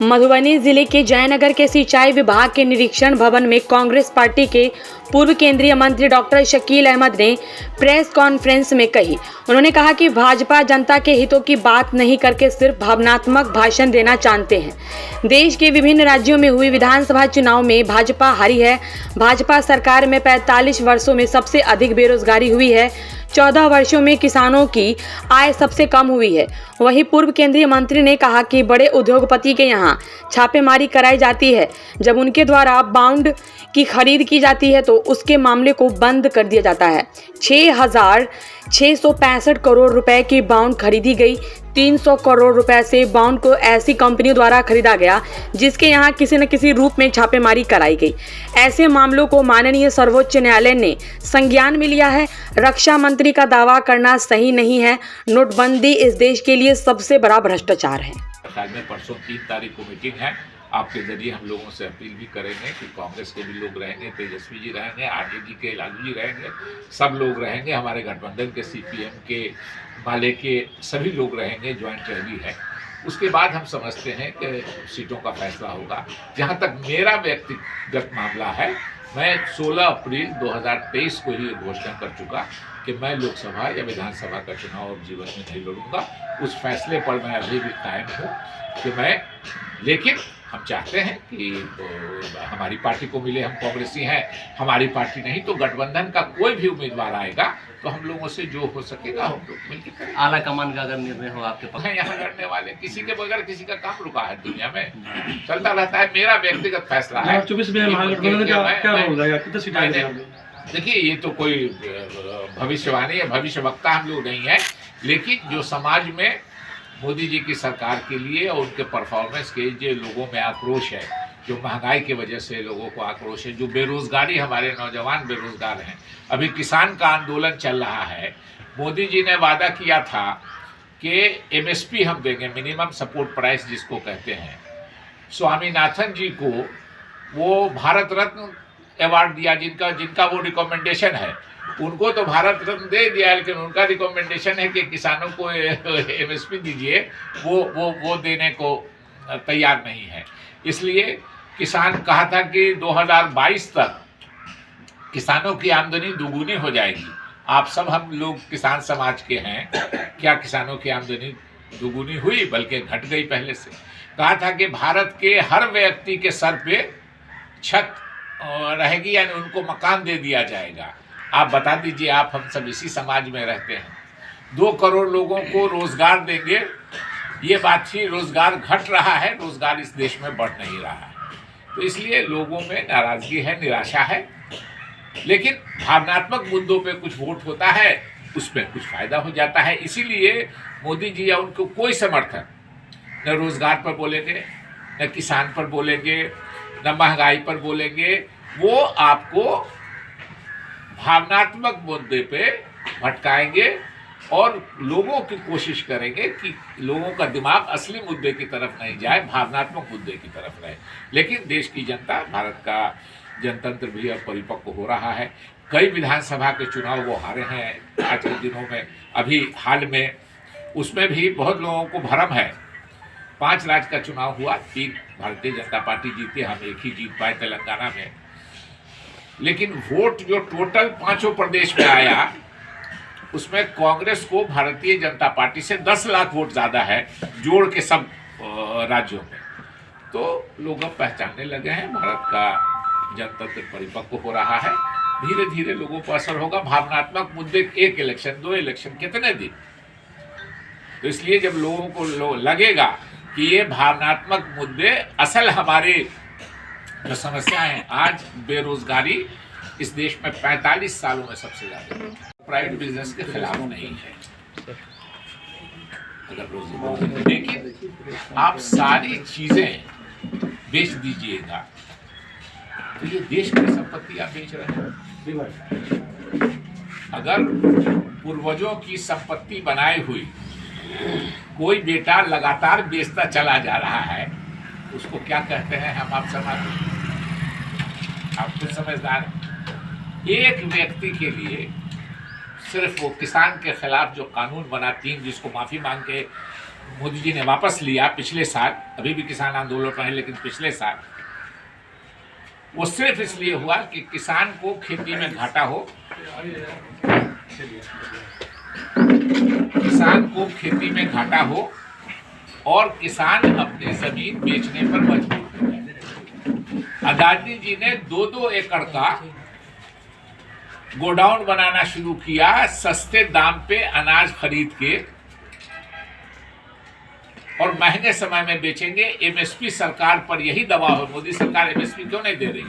मधुबनी जिले के जयनगर के सिंचाई विभाग के निरीक्षण भवन में कांग्रेस पार्टी के पूर्व केंद्रीय मंत्री डॉक्टर शकील अहमद ने प्रेस कॉन्फ्रेंस में कही। उन्होंने कहा कि भाजपा जनता के हितों की बात नहीं करके सिर्फ भावनात्मक भाषण देना जानते हैं। देश के विभिन्न राज्यों में हुई विधानसभा चुनाव में भाजपा हारी है। भाजपा सरकार में 45 वर्षों में सबसे अधिक बेरोजगारी हुई है। 14 वर्षों में किसानों की आय सबसे कम हुई है। वहीं पूर्व केंद्रीय मंत्री ने कहा कि बड़े उद्योगपति के यहाँ छापेमारी कराई जाती है। जब उनके द्वारा बॉन्ड की खरीद की जाती है तो उसके मामले को बंद कर दिया जाता है। 6,665 करोड़ रुपए की बॉन्ड खरीदी गई। 300 करोड़ रुपए से बॉन्ड को ऐसी कंपनियों द्वारा खरीदा गया जिसके यहाँ किसी न किसी रूप में छापेमारी कराई गई। ऐसे मामलों को माननीय सर्वोच्च न्यायालय ने संज्ञान में लिया है। रक्षा मंत्री का दावा करना सही नहीं है। नोटबंदी इस देश के लिए सबसे बड़ा भ्रष्टाचार है। में परसों 3 तारीख को मीटिंग है। आपके जरिए हम लोगों से अपील भी करेंगे कि कांग्रेस के भी लोग रहेंगे, तेजस्वी जी रहेंगे, आरजेडी के लालू जी रहेंगे, सब लोग रहेंगे, हमारे गठबंधन के सीपीएम के माले के सभी लोग रहेंगे। ज्वाइंट रैली है, उसके बाद हम समझते हैं कि सीटों का फैसला होगा। जहां तक मेरा व्यक्तिगत मामला है, मैं 16 अप्रैल 2023 को ही घोषणा कर चुका कि मैं लोकसभा या विधानसभा का चुनाव अब जीवन में नहीं लड़ूंगा। उस फैसले पर मैं अभी भी कायम हूँ कि मैं, लेकिन हम चाहते हैं कि हमारी पार्टी को मिले। हम कांग्रेसी हैं, हमारी पार्टी नहीं तो गठबंधन का कोई भी उम्मीदवार आएगा तो हम लोगों से जो हो सकेगा हम लोग मिलकर करेंगे। आला कमान का अगर निर्णय हो आपके पास, यहाँ लड़ने वाले किसी के बगैर किसी का काम रुका है, दुनिया में चलता रहता है। मेरा व्यक्तिगत फैसला है। 24 में महागठबंधन का क्या रोल रहेगा, कितने सीटें आएंगे? देखिए, ये तो कोई भविष्यवाणी या भविष्य वक्ता हम लोग नहीं है, लेकिन जो समाज में मोदी जी की सरकार के लिए और उनके परफॉर्मेंस के जो लोगों में आक्रोश है, जो महंगाई की वजह से लोगों को आक्रोश है, जो बेरोजगारी, हमारे नौजवान बेरोजगार हैं, अभी किसान का आंदोलन चल रहा है। मोदी जी ने वादा किया था कि एमएसपी हम देंगे, मिनिमम सपोर्ट प्राइस जिसको कहते हैं। स्वामीनाथन जी को वो भारत रत्न अवार्ड दिया, जिनका वो रिकमेंडेशन है, उनको तो भारत रत्न दे दिया, लेकिन उनका रिकमेंडेशन है कि किसानों को एमएसपी दीजिए, वो देने को तैयार नहीं है। इसलिए किसान कहा था कि 2022 तक किसानों की आमदनी दुगुनी हो जाएगी। आप सब हम लोग किसान समाज के हैं, क्या किसानों की आमदनी दुगुनी हुई? बल्कि घट गई पहले से। कहा था कि भारत के हर व्यक्ति के सर पे छत रहेगी, यानी उनको मकान दे दिया जाएगा। आप बता दीजिए, आप हम सब इसी समाज में रहते हैं। 2 करोड़ लोगों को रोजगार देंगे, ये बात थी। रोजगार घट रहा है, रोजगार इस देश में बढ़ नहीं रहा है। तो इसलिए लोगों में नाराजगी है, निराशा है। लेकिन भावनात्मक मुद्दों पे कुछ वोट होता है, उस पर कुछ फायदा हो जाता है। इसीलिए मोदी जी या उनको कोई समर्थन न रोजगार पर बोलेंगे, न किसान पर बोलेंगे, न महंगाई पर बोलेंगे। वो आपको भावनात्मक मुद्दे पे भटकाएंगे और लोगों की कोशिश करेंगे कि लोगों का दिमाग असली मुद्दे की तरफ नहीं जाए, भावनात्मक मुद्दे की तरफ रहे। लेकिन देश की जनता, भारत का जनतंत्र भी अब परिपक्व हो रहा है। कई विधानसभा के चुनाव वो हारे हैं आज के दिनों में। अभी हाल में उसमें भी बहुत लोगों को भ्रम है। 5 राज्य का चुनाव हुआ, 3 भारतीय जनता पार्टी जीती, हम 1 ही जीत पाए तेलंगाना में। लेकिन वोट जो टोटल 5 प्रदेश में आया, उसमें कांग्रेस को भारतीय जनता पार्टी से 10 लाख वोट ज़्यादा है, जोड़ के सब राज्यों में। तो लोग अब पहचानने लगे हैं, भारत का जनतंत्र परिपक्व हो रहा है। धीरे धीरे लोगों को असर होगा। भावनात्मक मुद्दे, 1 इलेक्शन 2 इलेक्शन कितने दिन? तो इसलिए जब लोगों को लगेगा कि ये भावनात्मक मुद्दे असल हमारे जो समस्याएं, आज बेरोजगारी इस देश में 45 सालों में सबसे ज्यादा, प्राइवेट बिजनेस के खिलाफ नहीं है अगर रोजगार, लेकिन आप सारी चीजें बेच दीजिएगा तो ये देश की संपत्ति आप बेच रहे हैं। अगर पूर्वजों की संपत्ति बनाई हुई कोई बेटा लगातार बेचता चला जा रहा है, उसको क्या कहते हैं हम? आप समझ, आप खुद समझदार हैं। एक व्यक्ति के लिए सिर्फ वो किसान के खिलाफ जो कानून बना, 3 जिसको माफी मांग के मोदी जी ने वापस लिया पिछले साल, अभी भी किसान आंदोलन पर है लेकिन पिछले साल, वो सिर्फ इसलिए हुआ कि किसान को खेती में घाटा हो, किसान को खेती में घाटा हो और किसान अपनी जमीन बेचने पर मजबूर हो जाए। अदानी जी ने 2-2 एकड़ का गोडाउन बनाना शुरू किया, सस्ते दाम पे अनाज खरीद के, और महंगे समय में बेचेंगे। एमएसपी सरकार पर यही दबाव है। मोदी सरकार एमएसपी क्यों नहीं दे रही है?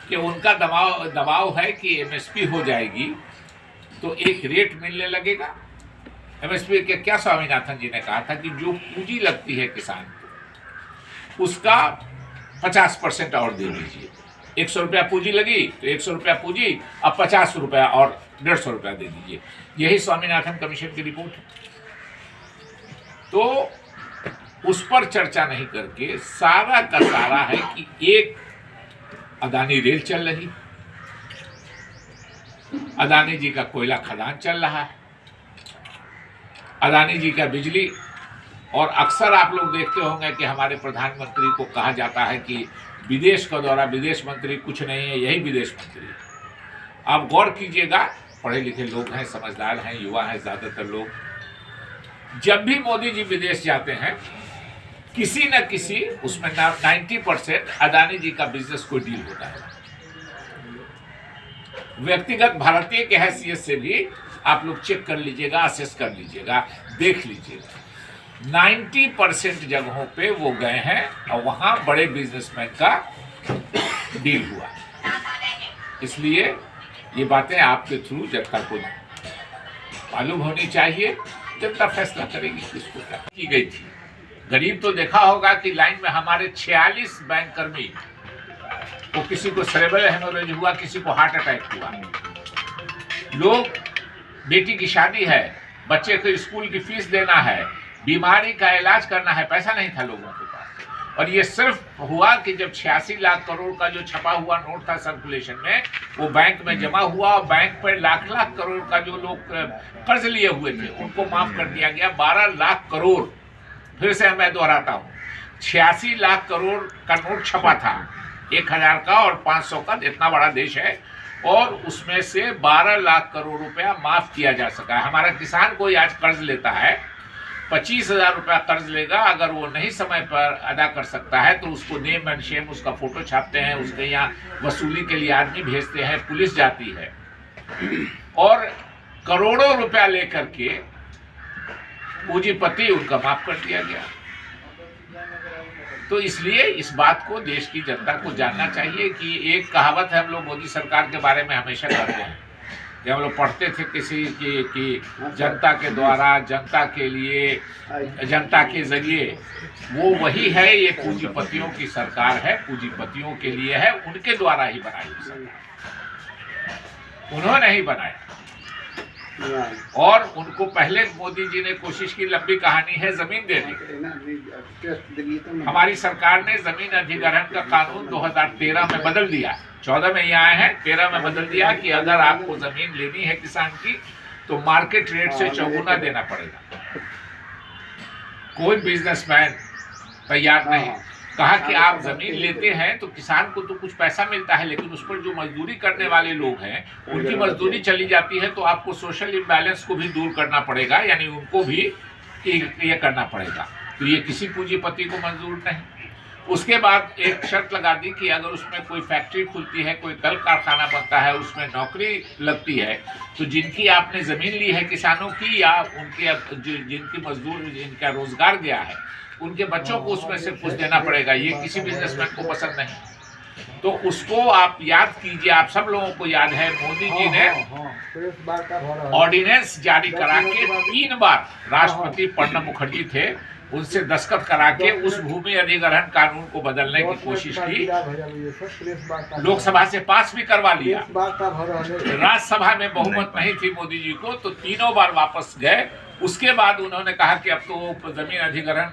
कि उनका दबाव है कि एमएसपी हो जाएगी तो एक रेट मिलने लगेगा। एमएसपी के क्या स्वामीनाथन जी ने कहा था कि जो पूंजी लगती है किसान को उसका 50% और दे दीजिए। 100 रुपया पूंजी लगी तो 100 रुपया पूंजी, अब 50 रुपया और 150 रुपया दे दीजिए। यही स्वामीनाथन कमीशन की रिपोर्ट है। तो उस पर चर्चा नहीं करके सारा का सारा है कि एक अदानी रेल चल रही, अदानी जी का कोयला खदान चल रहा है, अदानी जी का बिजली, और अक्सर आप लोग देखते होंगे कि हमारे प्रधानमंत्री को कहा जाता है कि विदेश का दौरा, विदेश मंत्री कुछ नहीं है, यही विदेश मंत्री है। आप गौर कीजिएगा, पढ़े लिखे लोग हैं, समझदार हैं, युवा हैं ज़्यादातर लोग, जब भी मोदी जी विदेश जाते हैं किसी न किसी उसमें 90% अदानी जी का बिजनेस कोई डील होता है। व्यक्तिगत भारतीय के हैसियत से भी आप लोग चेक कर लीजिएगा, असेस कर लीजिएगा, देख लीजिएगा, 90% जगहों पे वो गए हैं और वहां बड़े बिजनेसमैन का डील हुआ। इसलिए ये बातें आपके थ्रू जनता को मालूम होनी चाहिए, जनता फैसला करेगी किसको क्या की गई थी। गरीब तो देखा होगा कि लाइन में हमारे 46 बैंक कर्मी को किसी को सेरेब्रल हेमोरेज हुआ, किसी को हार्ट अटैक हुआ। लोग, बेटी की शादी है, बच्चे को स्कूल की फीस देना है, बीमारी का इलाज करना है, पैसा नहीं था लोगों के पास। और ये सिर्फ हुआ कि जब 86 लाख करोड़ का जो छपा हुआ नोट था सर्कुलेशन में, वो बैंक में जमा हुआ और बैंक पर लाख लाख करोड़ का जो लोग कर्ज लिए हुए थे उनको माफ कर दिया गया। 12 लाख करोड़, फिर से मैं दोहराता हूँ, 86 लाख करोड़ का नोट छपा था, 1000 का और 500 का, इतना बड़ा देश है, और उसमें से 12 लाख करोड़ रुपया माफ किया जा सका है। हमारा किसान कोई आज कर्ज लेता है, 25,000 रुपया कर्ज लेगा, अगर वो नहीं समय पर अदा कर सकता है तो उसको नेम एंड शेम, उसका फोटो छापते हैं, उसके यहाँ वसूली के लिए आदमी भेजते हैं, पुलिस जाती है, और करोड़ों रुपया लेकर के पूंजीपति उनका माफ कर दिया गया। तो इसलिए इस बात को देश की जनता को जानना चाहिए कि एक कहावत है, हम लोग मोदी सरकार के बारे में हमेशा कहते हैं कि हम लोग पढ़ते थे किसी की जनता के द्वारा, जनता के लिए, जनता के जरिए, वो वही है, ये पूंजीपतियों की सरकार है, पूंजीपतियों के लिए है, उनके द्वारा ही बनाई हुई सरकार, उन्होंने ही बनाया। और उनको पहले मोदी जी ने कोशिश की, लंबी कहानी है, जमीन देने की। हमारी सरकार ने जमीन अधिग्रहण का कानून 2013 में बदल दिया, 14 में ये आए हैं, 13 में बदल दिया कि अगर आपको जमीन लेनी है किसान की तो मार्केट रेट से चौगुना देना पड़ेगा। कोई बिजनेसमैन तैयार नहीं। कहा कि आप जमीन लेते हैं तो किसान को तो कुछ पैसा मिलता है, लेकिन उस पर जो मजदूरी करने वाले लोग हैं उनकी मजदूरी चली जाती है, तो आपको सोशल इम्बैलेंस को भी दूर करना पड़ेगा, यानी उनको भी ये करना पड़ेगा। तो ये किसी पूंजीपति को मंजूर नहीं। उसके बाद एक शर्त लगा दी कि अगर उसमें कोई फैक्ट्री खुलती है, कोई कल कारखाना बनता है, उसमें नौकरी लगती है, तो जिनकी आपने ज़मीन ली है किसानों की, या उनके जिनकी मजदूर, जिनका रोजगार गया है, उनके बच्चों को उसमें से कुछ देना पड़ेगा। ये किसी बिजनेसमैन को पसंद नहीं। तो उसको आप याद कीजिए, आप सब लोगों को याद है, मोदी जी ने ऑर्डिनेंस जारी करा के 3 बार, राष्ट्रपति प्रणब मुखर्जी थे, उनसे दस्तखत करा के उस भूमि अधिग्रहण कानून को बदलने की कोशिश की। लोकसभा से पास भी करवा लिया, राज्यसभा में बहुमत नहीं थी मोदी जी को, तो 3 बार वापस गए। उसके बाद उन्होंने कहा कि अब तो जमीन अधिग्रहण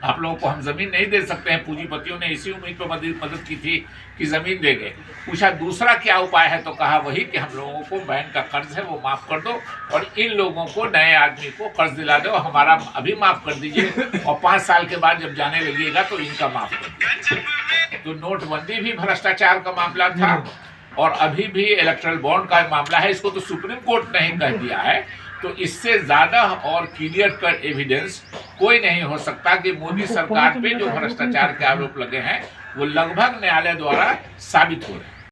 आप लोगों को हम जमीन नहीं दे सकते हैं। पूंजीपतियों ने इसी उम्मीद पर मदद की थी कि जमीन देंगे। पूछा दूसरा क्या उपाय है, तो कहा वही कि हम लोगों को बैंक का कर्ज है वो माफ कर दो और इन लोगों को, नए आदमी को कर्ज दिला दो, हमारा अभी माफ कर दीजिए और 5 साल के बाद जब जाने लगिएगा तो इनका माफ कर दीजिए। तो नोटबंदी भी भ्रष्टाचार का मामला था और अभी भी इलेक्ट्रल बॉन्ड का मामला है। इसको तो सुप्रीम कोर्ट ने ही कह दिया है। तो इससे ज्यादा और क्लियर कट एविडेंस कोई नहीं हो सकता कि मोदी सरकार पे जो भ्रष्टाचार के आरोप लगे हैं वो लगभग न्यायालय द्वारा साबित हो रहे हैं।